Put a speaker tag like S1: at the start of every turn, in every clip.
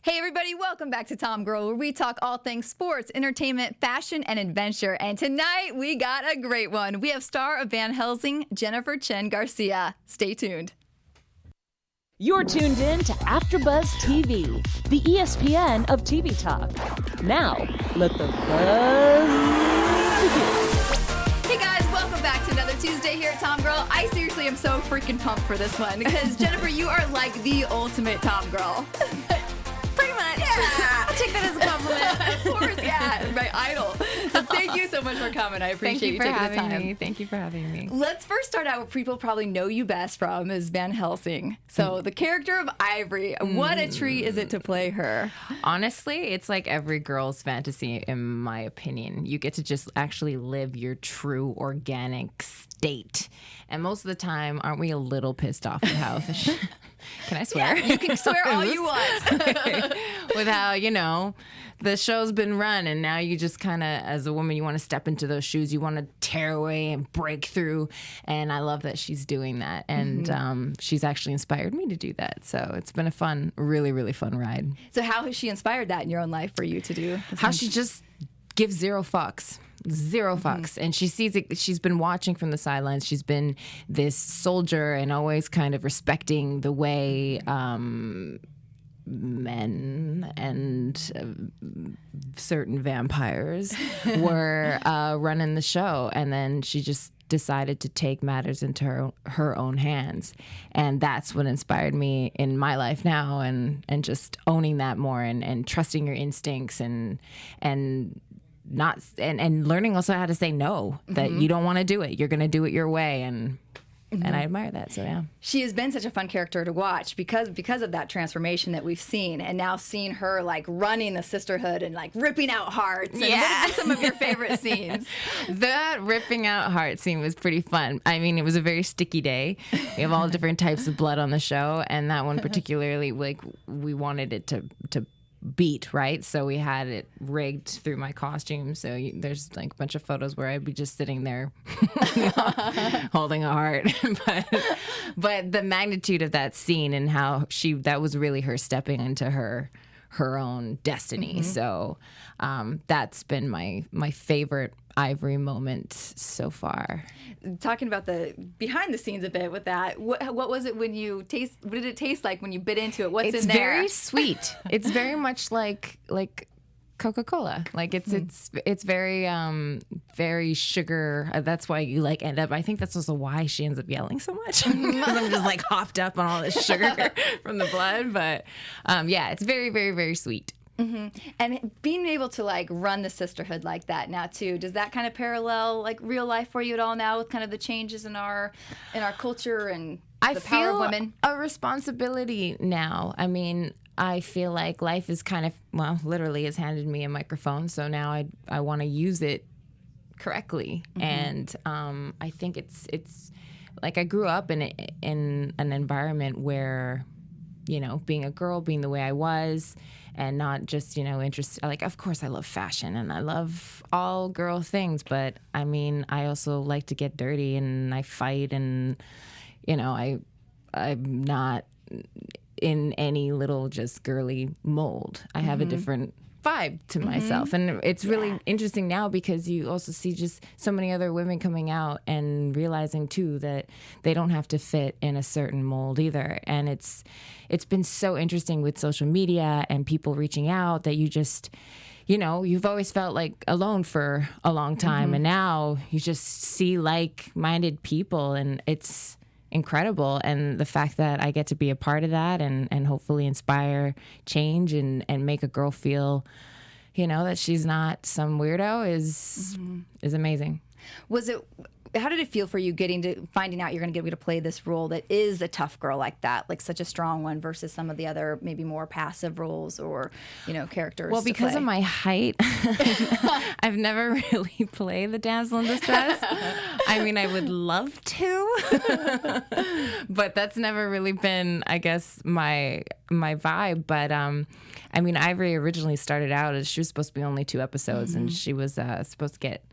S1: Hey everybody, welcome back to TomGirl, where we talk all things sports, entertainment, fashion, and adventure. And tonight we got a great one. We have star of Van Helsing, Cheon Garcia. Stay tuned.
S2: You're tuned in to AfterBuzz TV, the ESPN of TV talk. Now, let the buzz begin.
S1: Hey guys, welcome back to another Tuesday here at TomGirl. I seriously am so freaking pumped for this one because Jennifer, you are like the ultimate TomGirl.
S3: Pretty much.
S1: Yeah.
S3: I'll take that as a compliment.
S1: Of course, yeah, my idol. So thank you so much for coming. I appreciate you taking the time.
S3: Thank you for having me.
S1: Let's first start out what people probably know you best from is Van Helsing. So the character of Ivory, what a treat is it to play her?
S3: Honestly, it's like every girl's fantasy, in my opinion. You get to just actually live your true organic state. And most of the time, aren't we a little pissed off with how... Can I swear?
S1: Yeah, you can swear all you want.
S3: With how, you know, the show's been run and now you just kind of, as a woman, you want to step into those shoes. You want to tear away and break through. And I love that she's doing that. And she's actually inspired me to do that. So it's been a fun, really, really fun ride.
S1: So how has she inspired that in your own life for you to do?
S3: How she just gives zero fucks. Zero fucks. And she sees it. She's been watching from the sidelines. She's been this soldier and always kind of respecting the way men and certain vampires were running the show. And then she just decided to take matters into her own hands. And that's what inspired me in my life now, and just owning that more and trusting your instincts and not and learning also how to say no, that you don't want to do it. You're going to do it your way. And I admire that. So, yeah.
S1: She has been such a fun character to watch because of that transformation that we've seen, and now seeing her like running the sisterhood and like ripping out hearts. And what have been some of your favorite scenes?
S3: That ripping out heart scene was pretty fun. I mean, it was a very sticky day. We have all different types of blood on the show, and that one particularly, like, we wanted it to beat, right? So we had it rigged through my costume. So there's like a bunch of photos where I'd be just sitting there holding a heart. but the magnitude of that scene and how that was really her stepping into her own destiny. So that's been my favorite Ivory moment so far.
S1: Talking about the behind the scenes a bit with that, what was it when you taste? What did it taste like when you bit into it? What's in there?
S3: It's very sweet. It's very much like Coca-Cola. Like it's very very sugar. That's why you like end up. I think that's also why she ends up yelling so much, because I'm just like hopped up on all this sugar from the blood. But yeah, it's very, very, very sweet.
S1: And being able to like run the sisterhood like that now too, does that kind of parallel like real life for you at all now with kind of the changes in our culture and the power of women?
S3: I feel a responsibility now. I mean, I feel like life is kind of, well, literally has handed me a microphone, so now I want to use it correctly. And I think it's like I grew up in an environment where, you know, being a girl, being the way I was, and not just, you know, interested. Like, of course, I love fashion and I love all girl things, but I mean, I also like to get dirty and I fight, and, you know, I'm not in any little just girly mold. I have a different vibe to myself, and it's really interesting now because you also see just so many other women coming out and realizing too that they don't have to fit in a certain mold either. And it's been so interesting with social media and people reaching out that you just, you know, you've always felt like alone for a long time, and now you just see like-minded people, and it's incredible. And the fact that I get to be a part of that and hopefully inspire change and make a girl feel, you know, that she's not some weirdo is amazing.
S1: How did it feel for you finding out you're going to get to play this role that is a tough girl like that, like such a strong one, versus some of the other maybe more passive roles or, you know, characters?
S3: Well, because of my height, I've never really played the damsel in distress. I mean, I would love to, but that's never really been, I guess, my vibe. But I mean, Ivory originally started out as she was supposed to be only 2 episodes, and she was supposed to get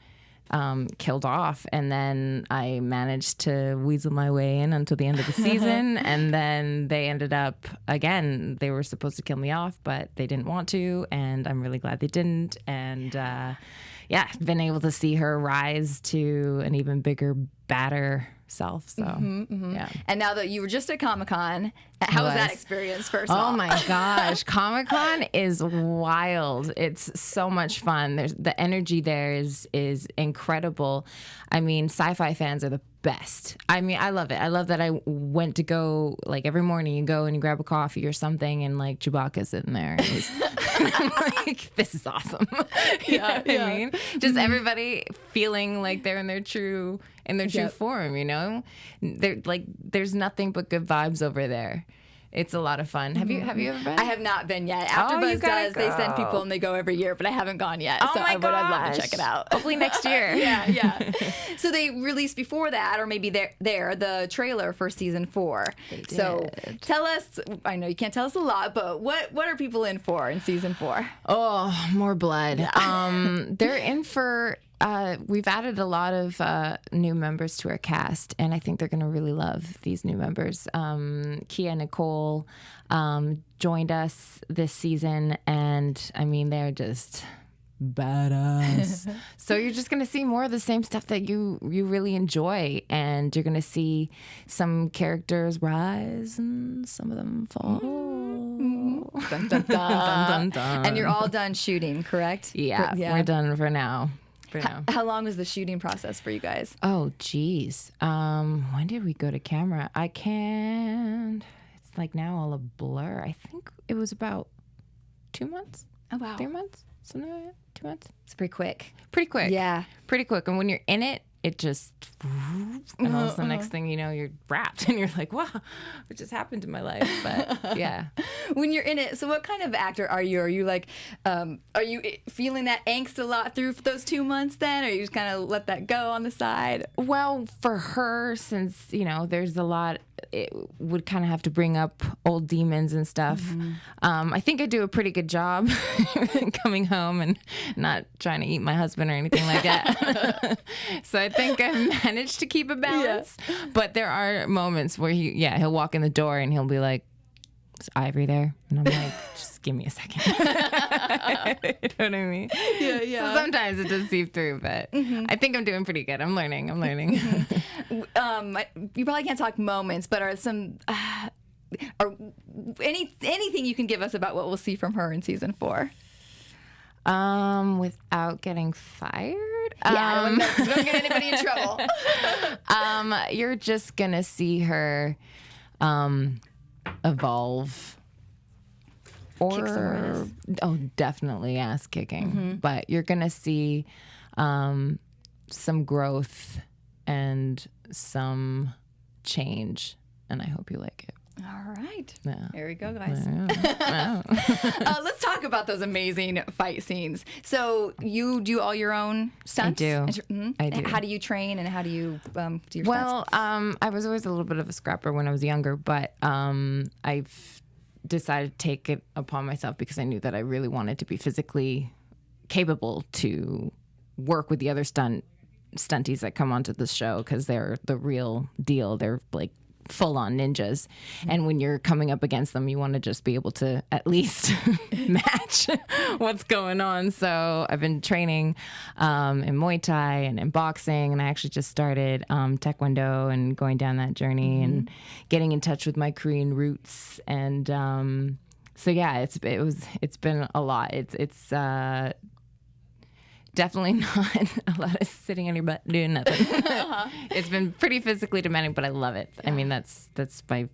S3: killed off. And then I managed to weasel my way in until the end of the season. And then they ended up, again, they were supposed to kill me off, but they didn't want to. And I'm really glad they didn't. And yeah, been able to see her rise to an even bigger, badder self. So, yeah.
S1: And now that you were just at Comic-Con, how was that experience, first of all?
S3: Oh my gosh. Comic-Con is wild. It's so much fun. The energy there is incredible. I mean, sci-fi fans are the best. I mean, I love it. I love that I went to go, like, every morning you go and you grab a coffee or something and, like, Chewbacca's sitting there. And I'm like, this is awesome. You know what I mean? Just everybody feeling like they're in their true form, you know? They're like, there's nothing but good vibes over there. It's a lot of fun. Have you ever been?
S1: I have not been yet. AfterBuzz does. They send people and they go every year, but I haven't gone yet. So I'd love to check it out.
S3: Hopefully next year.
S1: Yeah. So they released before that, or maybe the trailer for season 4. So tell us. I know you can't tell us a lot, but what are people in for in season 4?
S3: Oh, more blood. They're in for. We've added a lot of new members to our cast, and I think they're going to really love these new members. Kia and Nicole joined us this season, and I mean, they're just badass. So you're just going to see more of the same stuff that you really enjoy, and you're going to see some characters rise and some of them fall.
S1: Dun, dun, dun.
S3: Dun, dun, dun.
S1: And you're all done shooting, correct?
S3: Yeah, we're done for now.
S1: How long was the shooting process for you guys?
S3: Oh, geez. When did we go to camera? It's like now all a blur. I think it was about 2 months.
S1: Oh, wow.
S3: 3 months? Something like that. 2 months?
S1: It's pretty quick.
S3: Pretty quick.
S1: Yeah.
S3: Pretty quick. And when you're in it, it just, and all of the next thing you know, you're wrapped and you're like, wow, what just happened to my life? But yeah.
S1: When you're in it, so what kind of actor are you? Are you like, are you feeling that angst a lot through those 2 months then? Or you just kind of let that go on the side?
S3: Well, for her, since, you know, there's a lot, it would kind of have to bring up old demons and stuff. I think I do a pretty good job coming home and not trying to eat my husband or anything like that. So I think I managed to keep a balance. Yeah. But there are moments where he'll walk in the door and he'll be like, "Is Ivory there?" And I'm like, just give me a second. You know what I mean? Yeah. So sometimes it does seep through, but I think I'm doing pretty good. I'm learning.
S1: You probably can't talk moments, but are some anything you can give us about what we'll see from her in season 4?
S3: Without getting fired?
S1: Yeah, don't get anybody in trouble.
S3: You're just gonna see her evolve.
S1: Kick some ass.
S3: Oh, definitely ass kicking. But you're gonna see some growth and some change, and I hope you like it.
S1: All right.
S3: Yeah.
S1: Here we go, guys.
S3: Yeah.
S1: Let's talk about those amazing fight scenes. So you do all your own stunts?
S3: I do.
S1: How do you train and how do you do your
S3: stunts?
S1: Well,
S3: I was always a little bit of a scrapper when I was younger, but I've decided to take it upon myself because I knew that I really wanted to be physically capable to work with the other stunties that come onto the show because they're the real deal. They're like full-on ninjas, and when you're coming up against them, you want to just be able to at least match what's going on. So I've been training in Muay Thai and in boxing, and I actually just started Taekwondo and going down that journey and getting in touch with my Korean roots. And so yeah, it's been a lot. It's definitely not a lot of sitting on your butt doing nothing. It's been pretty physically demanding, but I love it. I mean, that's my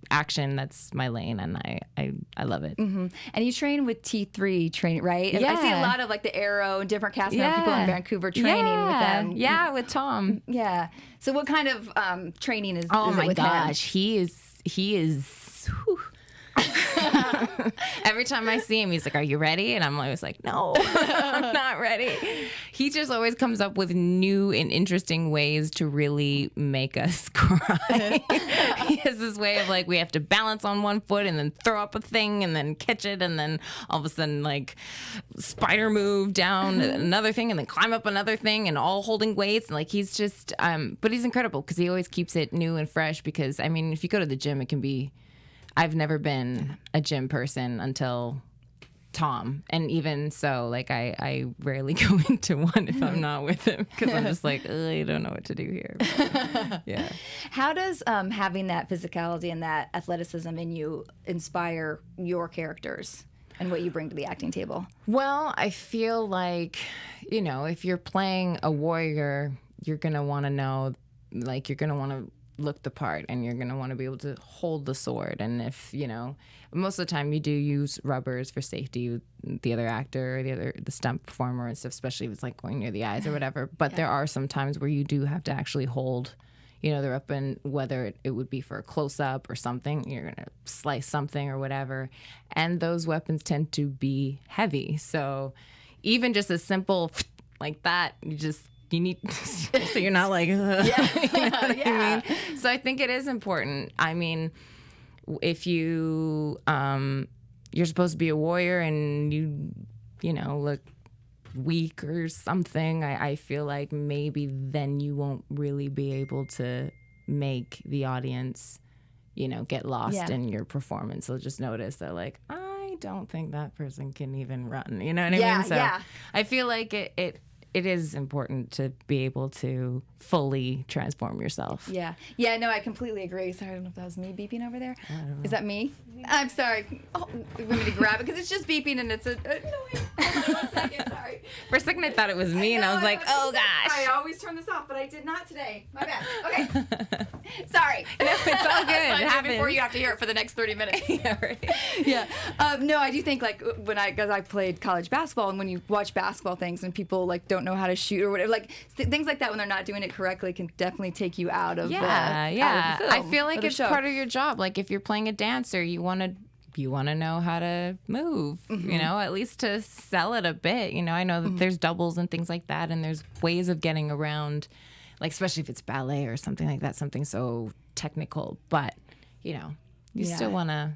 S3: action. That's my lane, and I love it.
S1: And you train with T3 training, right?
S3: Yeah.
S1: I see a lot of like the Arrow and different cast members, people in Vancouver training with them.
S3: Yeah, with Tom.
S1: Yeah. So what kind of training is?
S3: Oh
S1: is
S3: my
S1: it with
S3: gosh,
S1: him?
S3: he is. Whew. Every time I see him, he's like, "Are you ready?" And I'm always like, "No, I'm not ready." He just always comes up with new and interesting ways to really make us cry. He has this way of like, we have to balance on one foot and then throw up a thing and then catch it, and then all of a sudden like spider move down another thing and then climb up another thing, and all holding weights. And like, he's just but he's incredible because he always keeps it new and fresh. Because I mean, if you go to the gym, it can be, I've never been a gym person until Tom, and even so, like I rarely go into one if I'm not with him, because I'm just like, I don't know what to do here. But, yeah.
S1: How does having that physicality and that athleticism in you inspire your characters and what you bring to the acting table?
S3: Well, I feel like, you know, if you're playing a warrior, you're gonna want to know, like, you're gonna want to look the part, and you're going to want to be able to hold the sword. And if, you know, most of the time you do use rubbers for safety with the other actor or the stunt performer and stuff, especially if it's like going near the eyes or whatever. But there are some times where you do have to actually hold, you know, the weapon, whether it would be for a close-up or something, you're going to slice something or whatever. And those weapons tend to be heavy. So even just a simple like that, you need, so you're not like, ugh. You know what I mean? So I think it is important. I mean, if you, you're supposed to be a warrior and you know, look weak or something, I feel like maybe then you won't really be able to make the audience, you know, get lost in your performance. They'll just notice that, like, I don't think that person can even run. You know what I mean? So I feel like it is important to be able to fully transform yourself.
S1: Yeah. Yeah, no, I completely agree. Sorry, I don't know if that was me beeping over there. Is that me? I'm sorry. Oh, we need to grab it because it's just beeping and it's a noise. Hold on 1 second, sorry.
S3: For a second, I thought it was me, and I was like, oh, gosh.
S1: I always turn this off, but I did not today. My bad. Okay. Sorry.
S3: No, it's all good. It happens.
S1: Before you have to hear it for the next 30 minutes.
S3: Yeah, right.
S1: Yeah. No, I do think, like, because I played college basketball, and when you watch basketball things and people, like, don't know how to shoot or whatever, like, things like that when they're not doing it correctly can definitely take you out of
S3: out of the film, I feel like it's
S1: show.
S3: part of your job. Like, if you're playing a dancer, you want to know how to move, you know, at least to sell it a bit. You know, I know that there's doubles and things like that, and there's ways of getting around, like, especially if it's ballet or something like that, something so technical. But, you know, you still want to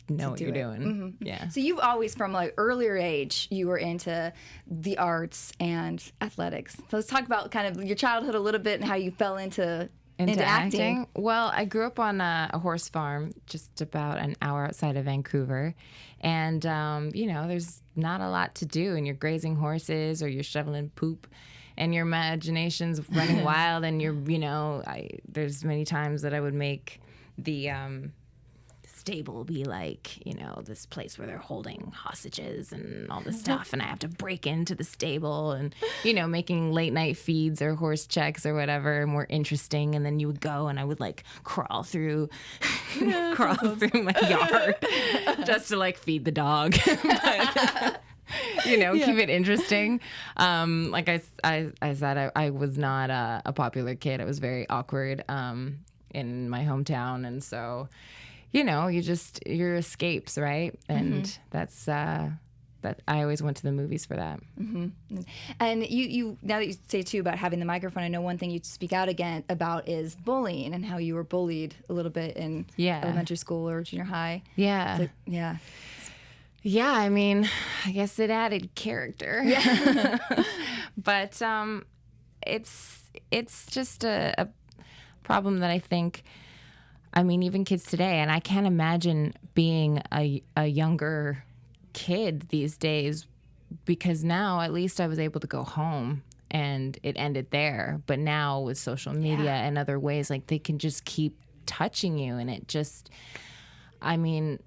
S3: know what you're doing. Yeah.
S1: So you've always, from like earlier age, you were into the arts and athletics. So let's talk about kind of your childhood a little bit and how you fell into acting.
S3: Well, I grew up on a horse farm just about an hour outside of Vancouver. And, you know, there's not a lot to do, and you're grazing horses or you're shoveling poop, and your imagination's running wild. And there's many times that I would make the stable be like, you know, this place where they're holding hostages and all this stuff, and I have to break into the stable and, you know, making late night feeds or horse checks or whatever more interesting. And then you would go and I would like crawl through my yard just to like feed the dog. But, you know, keep it interesting. Like I said, I was not a popular kid. I was very awkward in my hometown, and so, you know, your escapes, right? And that's that. I always went to the movies for that.
S1: And you now that you say too about having the microphone, I know one thing you speak out again about is bullying and how you were bullied a little bit in elementary school or junior high.
S3: Yeah. Yeah, I mean, I guess it added character. Yeah. But it's just a problem that I think, I mean, even kids today, and I can't imagine being a younger kid these days, because now at least I was able to go home and it ended there. But now with social media and other ways, like, they can just keep touching you, and it just, I mean,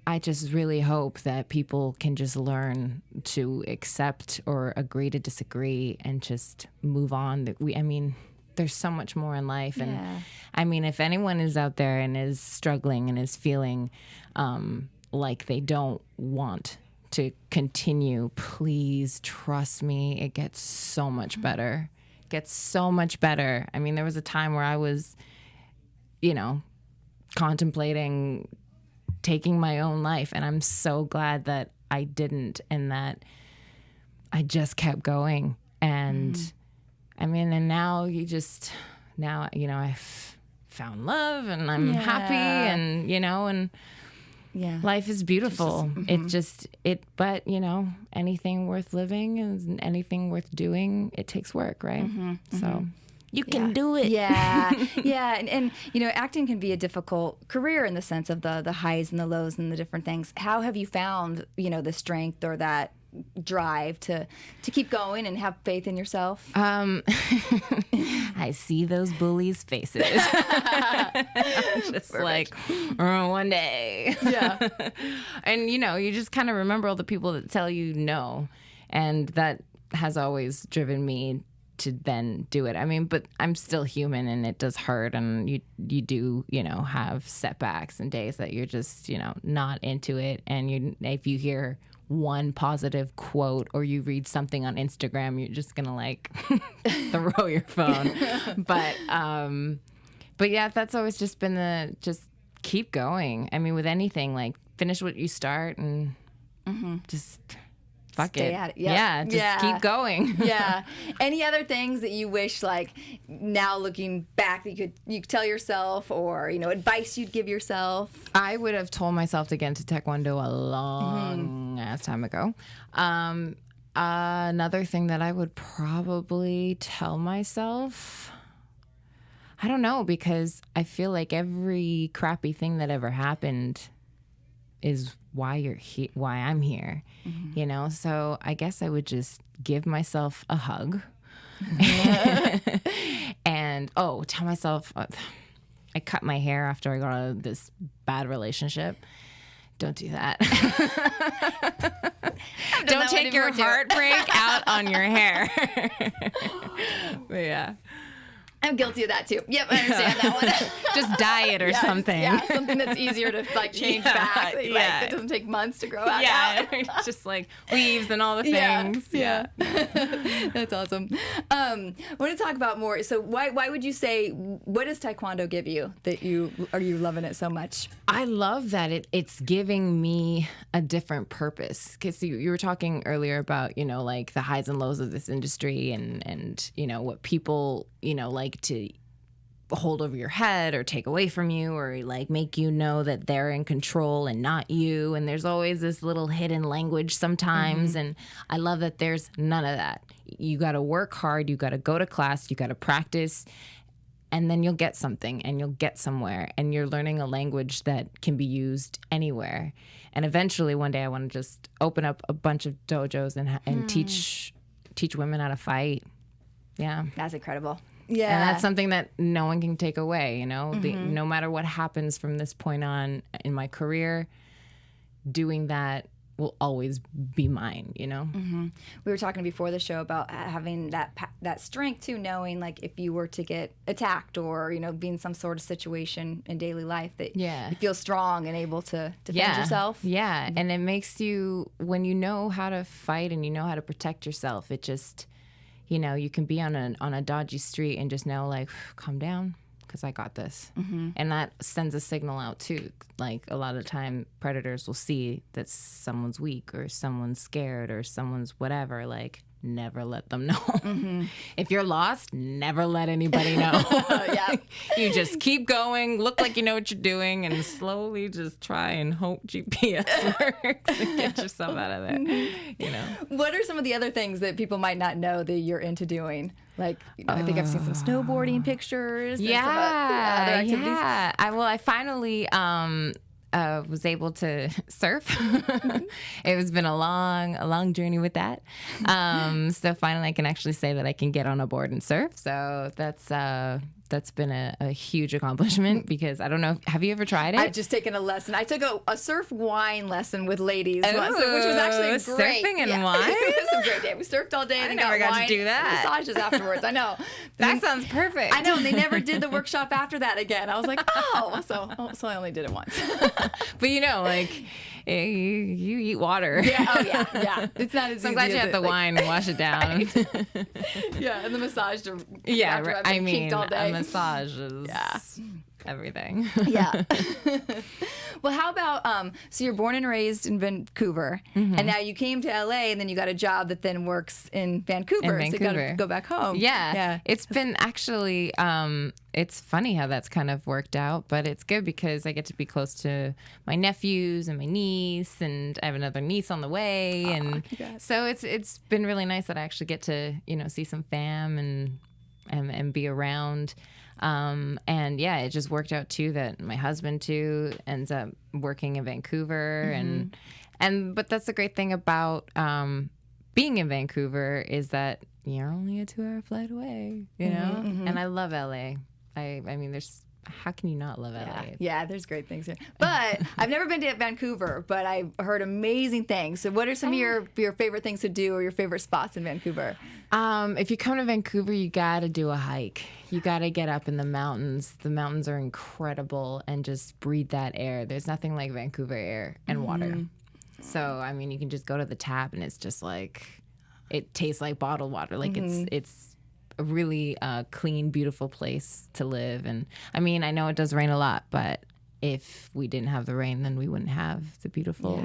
S3: I just really hope that people can just learn to accept or agree to disagree and just move on. I mean, there's so much more in life. And I mean, if anyone is out there and is struggling and is feeling like they don't want to continue, please trust me, it gets so much better. It gets so much better. I mean, there was a time where I was, you know, contemplating taking my own life. And I'm so glad that I didn't, and that I just kept going. And I mean, and now I've found love, and I'm happy, and, and life is beautiful. But anything worth living and anything worth doing, it takes work, right? So you can do it.
S1: Yeah. And acting can be a difficult career in the sense of the highs and the lows and the different things. How have you found, the strength or that drive to keep going and have faith in yourself?
S3: I see those bullies' faces. Just like, one day. Yeah. And, you just kind of remember all the people that tell you no. And that has always driven me to then do it. I mean, but I'm still human, and it does hurt, and you do, have setbacks and days that you're just, not into it. And if you hear one positive quote or you read something on Instagram, you're just gonna like throw your phone. But yeah, that's always just been just keep going. I mean, with anything, like finish what you start and just fuck
S1: Stay
S3: it.
S1: at it.
S3: Yeah, keep going.
S1: Yeah. Any other things that you wish, like now looking back, that you could tell yourself, or advice you'd give yourself?
S3: I would have told myself to get into Taekwondo a long ass time ago. Another thing that I would probably tell myself, I don't know, because I feel like every crappy thing that ever happened is why I'm here, So I guess I would just give myself a hug, and tell myself I cut my hair after I got out of this bad relationship. Don't do that. Don't take your heartbreak out on your hair. But yeah.
S1: I'm guilty of that too. Yep, I understand that one.
S3: Just dye it or something.
S1: Yeah, something that's easier to change back. That doesn't take months to grow out.
S3: Yeah, it's just like weaves and all the things.
S1: Yeah. That's awesome. I want to talk about more. So why would you say, what does Taekwondo give you that are you loving it so much?
S3: I love that it's giving me a different purpose. Because you were talking earlier about, like the highs and lows of this industry and what people, like to hold over your head or take away from you, or like make you know that they're in control and not you. And there's always this little hidden language sometimes. And I love that there's none of that. You got to work hard. You got to go to class. You got to practice. And then you'll get something, and you'll get somewhere, and you're learning a language that can be used anywhere. And eventually one day I want to just open up a bunch of dojos and teach women how to fight. Yeah.
S1: That's incredible. Yeah.
S3: And that's something that no one can take away, no matter what happens from this point on in my career, doing that will always be mine,
S1: We were talking before the show about having that strength too, knowing like if you were to get attacked or, be in some sort of situation in daily life, that you feel strong and able to defend yourself.
S3: Yeah. And it makes you, when you know how to fight and you know how to protect yourself, it just, you can be on a dodgy street and just know, like, calm down, because I got this. And that sends a signal out too. Like a lot of the time predators will see that someone's weak or someone's scared or someone's whatever, like never let them know. If you're lost, never let anybody know. You just keep going, look like you know what you're doing, and slowly just try and hope GPS works and get yourself out of there.
S1: What are some of the other things that people might not know that you're into doing? Like, I think I've seen some snowboarding pictures. And some other activities.
S3: Yeah. I finally was able to surf. It has been a long journey with that. So finally I can actually say that I can get on a board and surf. So that's been a huge accomplishment, because I don't know, have you ever tried it?
S1: I've just taken a lesson. I took a surf wine lesson with ladies once, which was actually great.
S3: Surfing and wine?
S1: It was a great day. We surfed all day and then
S3: never got to do that.
S1: Massages afterwards. I know.
S3: That sounds perfect.
S1: I know, and they never did the workshop after that again. I was like, so I only did it once.
S3: But you eat water.
S1: Yeah. It's not as easy.
S3: I'm glad you had the wine and wash it down.
S1: Yeah, and the massage.
S3: After
S1: I've been kinked all day.
S3: A massage is everything.
S1: Yeah. Well, how about, so you're born and raised in Vancouver, and now you came to LA, and then you got a job that then works in Vancouver. So you got to go back home.
S3: Yeah. It's been actually, it's funny how that's kind of worked out, but it's good because I get to be close to my nephews and my niece, and I have another niece on the way. And so it's been really nice that I actually get to, see some fam and be around. And yeah, it just worked out too that my husband too ends up working in Vancouver, but that's the great thing about being in Vancouver is that you're only a 2-hour flight away, And I love LA. I mean, how can you not love LA?
S1: Yeah, there's great things here. But I've never been to Vancouver, but I've heard amazing things. So what are some of your favorite things to do or your favorite spots in Vancouver?
S3: If you come to Vancouver, you got to do a hike. You got to get up in the mountains. The mountains are incredible, and just breathe that air. There's nothing like Vancouver air and water. So, I mean, you can just go to the tap, and it's just like, it tastes like bottled water. Like it's a really clean, beautiful place to live. And I mean, I know it does rain a lot, but if we didn't have the rain, then we wouldn't have the beautiful,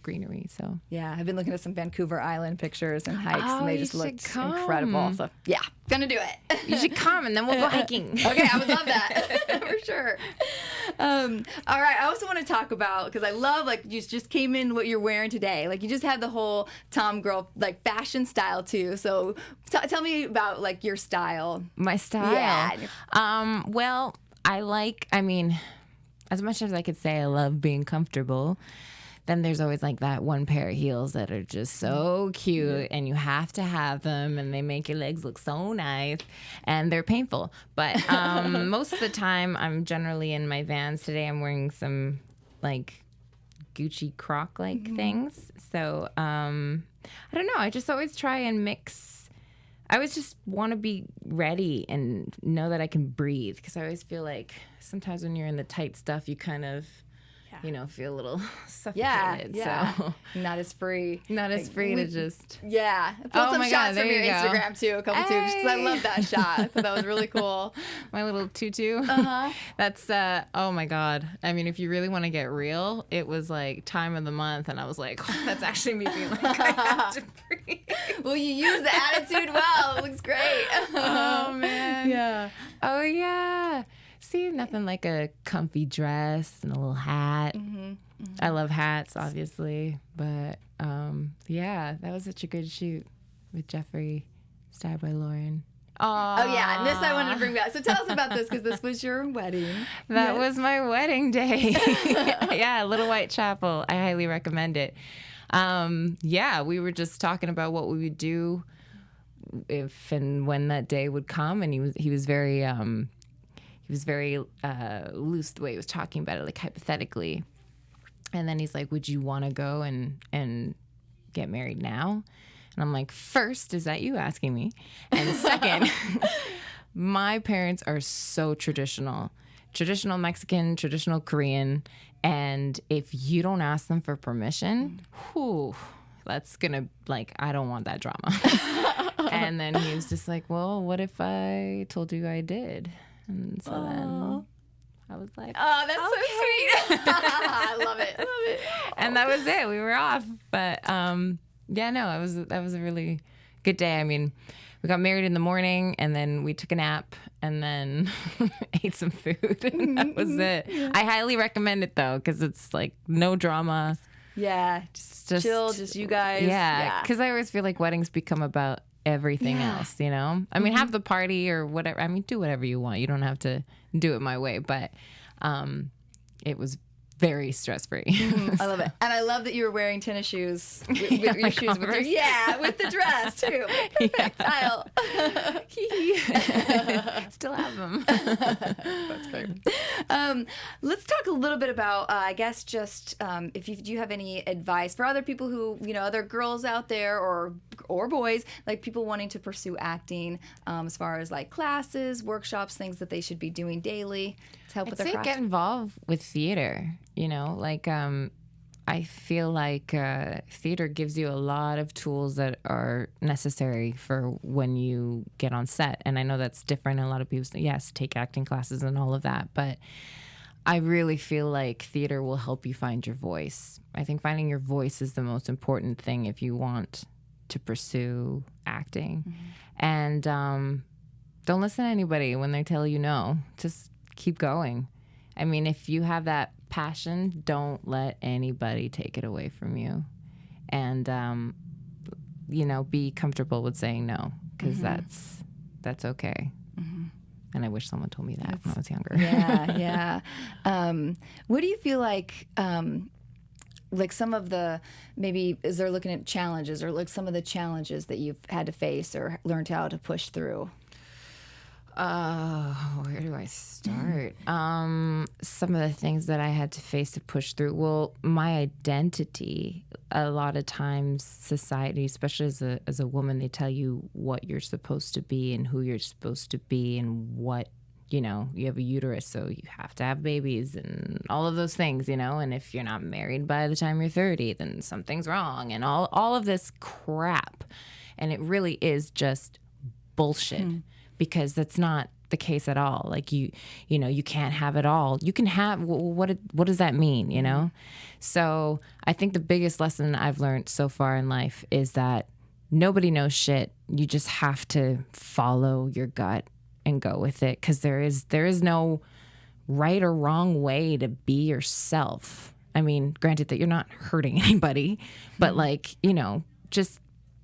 S3: greenery. So
S1: yeah, I've been looking at some Vancouver Island pictures and hikes, and they just look incredible. So yeah, gonna do it.
S3: You should come, and then we'll go hiking.
S1: Okay, I would love that for sure. All right, I also want to talk about, because I love, like, you just came in what you're wearing today. Like, you just have the whole TomGirl, like, fashion style too. So tell me about, like, your style.
S3: My style.
S1: Yeah.
S3: Well, I mean, as much as I could say I love being comfortable, then there's always like that one pair of heels that are just so cute, and you have to have them, and they make your legs look so nice, and they're painful. But most of the time, I'm generally in my Vans. Today I'm wearing some like Gucci croc-like things. So I don't know. I just always try and mix. I always just want to be ready and know that I can breathe, because I always feel like sometimes when you're in the tight stuff, you kind of feel a little suffocated.
S1: Yeah.
S3: So
S1: not as free.
S3: Not as free to just.
S1: Yeah. Put some shots from your Instagram too, a couple too, because I love that shot. I thought that was really cool.
S3: My little tutu. That's, oh my God. I mean, if you really want to get real, it was like time of the month, and I was like, oh, that's actually me being like, I have to breathe.
S1: Well, you use the attitude well. It looks great.
S3: Oh, man.
S1: Yeah.
S3: Oh, yeah. See, nothing like a comfy dress and a little hat. I love hats, obviously. But, yeah, that was such a good shoot with Jeffrey, styled by Lauren.
S1: Oh, yeah. And this I wanted to bring back. So tell us about this, because this was your wedding.
S3: That was my wedding day. Yeah, Little White Chapel. I highly recommend it. Yeah, we were just talking about what we would do if and when that day would come. And he was very... He was very loose the way he was talking about it, like hypothetically. And then he's like, would you want to go and get married now? And I'm like, first, is that you asking me? And second, my parents are so traditional. Traditional Mexican, traditional Korean. And if you don't ask them for permission, that's going to, like, I don't want that drama. And then he was just like, well, what if I told you I did? And so then I was like,
S1: oh, that's so sweet. I love it. I love it.
S3: And that was it. We were off. But yeah, no, that was a really good day. I mean, we got married in the morning, and then we took a nap, and then ate some food. And that was it. I highly recommend it, though, because it's like no drama.
S1: Yeah, just chill, just you guys.
S3: Yeah, because I always feel like weddings become about everything else, I mean, have the party or whatever. I mean, do whatever you want. You don't have to do it my way, but it was very stress-free.
S1: I love it. And I love that you were wearing tennis shoes with your shoes. With the dress, too. Perfect style.
S3: Still have them.
S1: That's great. Let's talk a little bit about, I guess, just if do you have any advice for other people who, other girls out there or boys, like people wanting to pursue acting, as far as like classes, workshops, things that they should be doing daily to help with their craft?
S3: Get involved with theater. Like I feel like theater gives you a lot of tools that are necessary for when you get on set. And I know that's different. A lot of people say, yes, take acting classes and all of that. But I really feel like theater will help you find your voice. I think finding your voice is the most important thing if you want to pursue acting. Mm-hmm. And don't listen to anybody when they tell you no. Just keep going. I mean, if you have that passion, don't let anybody take it away from you. And, be comfortable with saying no, because that's okay. Mm-hmm. And I wish someone told me that when I was younger.
S1: Yeah. What do you feel like some of the, maybe as they're looking at challenges, or like some of the challenges that you've had to face or learned how to push through?
S3: Where do I start? Some of the things that I had to face to push through. Well, my identity, a lot of times society, especially as a woman, they tell you what you're supposed to be and who you're supposed to be and what, you have a uterus, so you have to have babies and all of those things, and if you're not married by the time you're 30, then something's wrong and all of this crap. And it really is just bullshit. Because that's not the case at all. Like you can't have it all. You can have, what does that mean, So I think the biggest lesson I've learned so far in life is that nobody knows shit. You just have to follow your gut and go with it, because there is no right or wrong way to be yourself. I mean, granted that you're not hurting anybody, but just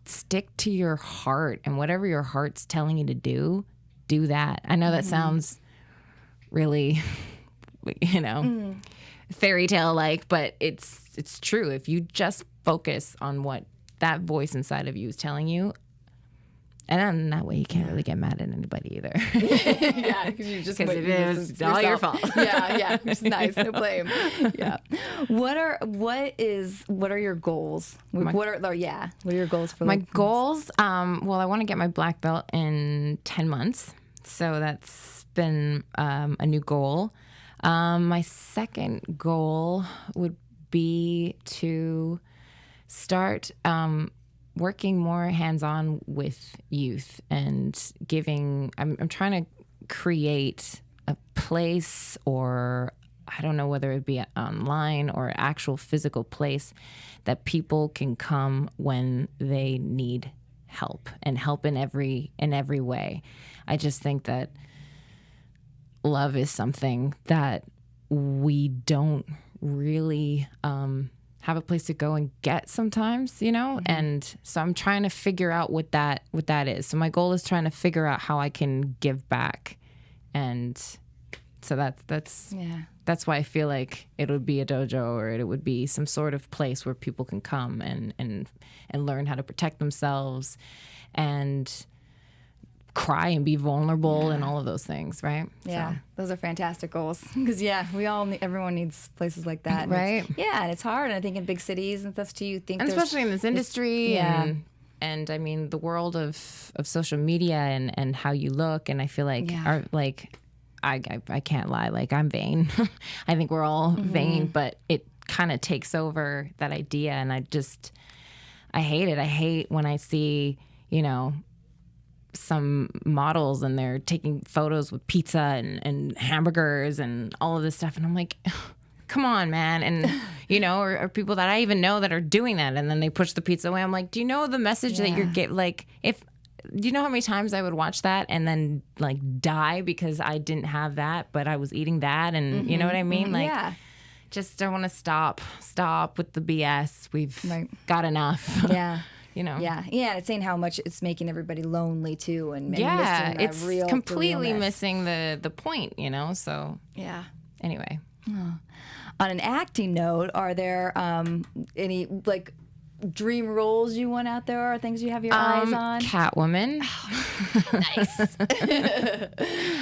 S3: stick to your heart, and whatever your heart's telling you to do that. I know that sounds really, fairy tale like, but it's true. If you just focus on what that voice inside of you is telling you, and then that way you can't really get mad at anybody either.
S1: Yeah, because you just
S3: it is all your fault.
S1: Yeah, it's nice, no blame. Yeah. What are your goals? What are your goals for
S3: my goals? Well, I want to get my black belt in 10 months, so that's been a new goal. My second goal would be to start working more hands-on with youth and giving. I'm trying to create a place, or I don't know whether it be online or actual physical place, that people can come when they need help, and help in every way. I just think that love is something that we don't really have a place to go and get sometimes, and so I'm trying to figure out what that is. So my goal is trying to figure out how I can give back, and so that's why I feel like it would be a dojo, or it would be some sort of place where people can come and learn how to protect themselves and cry and be vulnerable and all of those things, right?
S1: Yeah, those are fantastic goals, because everyone needs places like that,
S3: right?
S1: And it's hard. And I think in big cities and stuff too, you think,
S3: and especially in this industry, and I mean the world of social media and how you look, and I feel like I can't lie, like I'm vain. I think we're all vain, but it kind of takes over that idea, and I hate it. I hate when I see some models and they're taking photos with pizza and hamburgers and all of this stuff, and I'm like, come on, man. And or people that I even know that are doing that, and then they push the pizza away. I'm like, do you know the message that you're getting? Like, do you know how many times I would watch that and then like die because I didn't have that, but I was eating that, and you know what I mean? Like, just I want to stop with the BS. We've got enough.
S1: It's saying how much it's making everybody lonely too, and missing
S3: it's
S1: real
S3: completely
S1: realness.
S3: missing the point, so anyway.
S1: On an acting note, are there any like dream roles you want out there, or things you have your eyes on?
S3: Catwoman.
S1: Nice.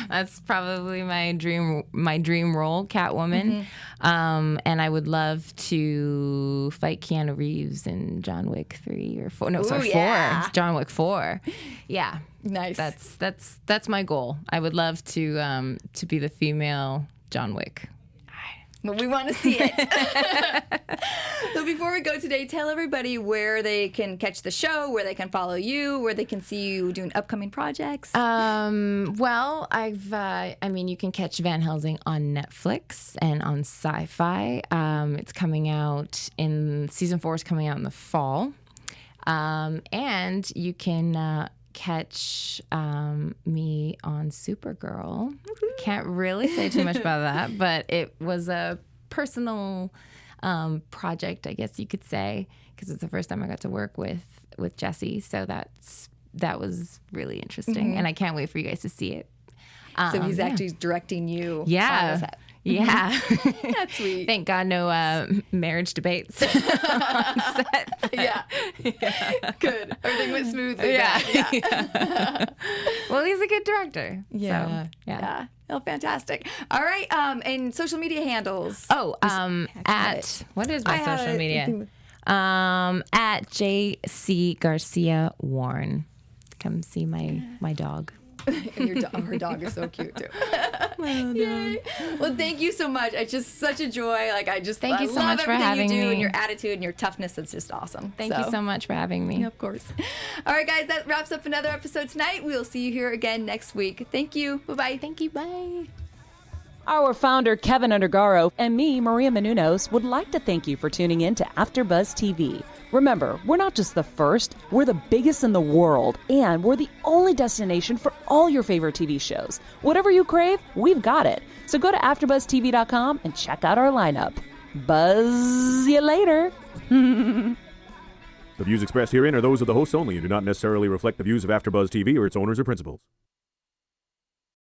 S3: That's probably my dream role, Catwoman. And I would love to fight Keanu Reeves in John Wick 3 or 4. No, sorry, 4. It's John Wick 4. Yeah.
S1: Nice.
S3: That's my goal. I would love to be the female John Wick.
S1: Well, we want to see it. So before we go today, tell everybody where they can catch the show, where they can follow you, where they can see you doing upcoming projects.
S3: Well, you can catch Van Helsing on Netflix and on Syfy. It's coming out season 4 is coming out in the fall. And you can catch me on Supergirl. Can't really say too much about that, but it was a personal project, I guess you could say, because it's the first time I got to work with Jesse. So that was really interesting, and I can't wait for you guys to see it.
S1: So he's actually directing you.
S3: Yeah.
S1: On set.
S3: Yeah.
S1: That's sweet.
S3: Thank God no marriage debates on set.
S1: Yeah. Good. Everything went smoothly.
S3: Yeah. Well, he's a good director.
S1: Yeah.
S3: So, yeah.
S1: Oh, fantastic. All right. And social media handles.
S3: Oh, what is my social media? At JC Garcia Warren. Come see my dog.
S1: And her dog is so cute too. Yay. Well, thank you so much. It's just such a joy.
S3: Thank you so
S1: love
S3: much for
S1: everything
S3: having
S1: you do
S3: me.
S1: and your attitude and your toughness. It's just awesome.
S3: Thank you so much for having me.
S1: Of course. All right, guys, that wraps up another episode tonight. We'll see you here again next week. Thank you. Bye-bye.
S3: Thank you. Bye.
S2: Our founder, Keven Undergaro, and me, Maria Menounos, would like to thank you for tuning in to AfterBuzz TV. Remember, we're not just the first, we're the biggest in the world, and we're the only destination for all your favorite TV shows. Whatever you crave, we've got it. So go to AfterBuzzTV.com and check out our lineup. Buzz you later.
S4: The views expressed herein are those of the hosts only and do not necessarily reflect the views of AfterBuzz TV or its owners or principals.